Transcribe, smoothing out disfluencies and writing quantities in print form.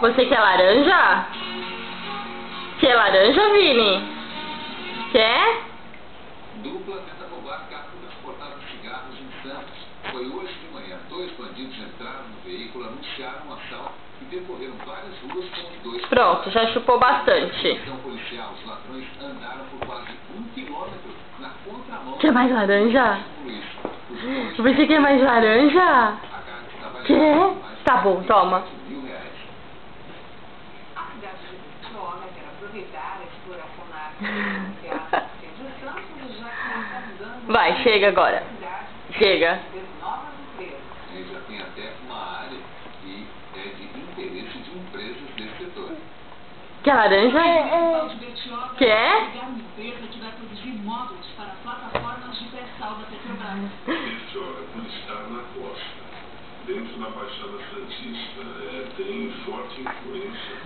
Você quer laranja? Quer laranja, Vini? Quer? Dupla tenta roubar carro transportado de cigarros em Santos. Foi hoje de manhã. 2 bandidos entraram no veículo, anunciaram um assalto e percorreram várias ruas com os 2. Pronto, já chupou bastante. Então, policial, os ladrões andaram por quase 1 quilômetro na contramão. Quer mais laranja? Você quer mais laranja? Quer? Tá bom, toma. A cidade de Vitória quer aproveitar a exploração na área de Santos, já que está mudando. Vai, chega agora. Chega. Novas empresas. E já tem até uma área que é de interesse de empresas desse setor. Quer laranja? Quer? Uma empresa que vai produzir módulos para plataformas de pré-sal da Petrobras. Bertioga, por estar na costa, dentro da Baixada Santista, tem forte influência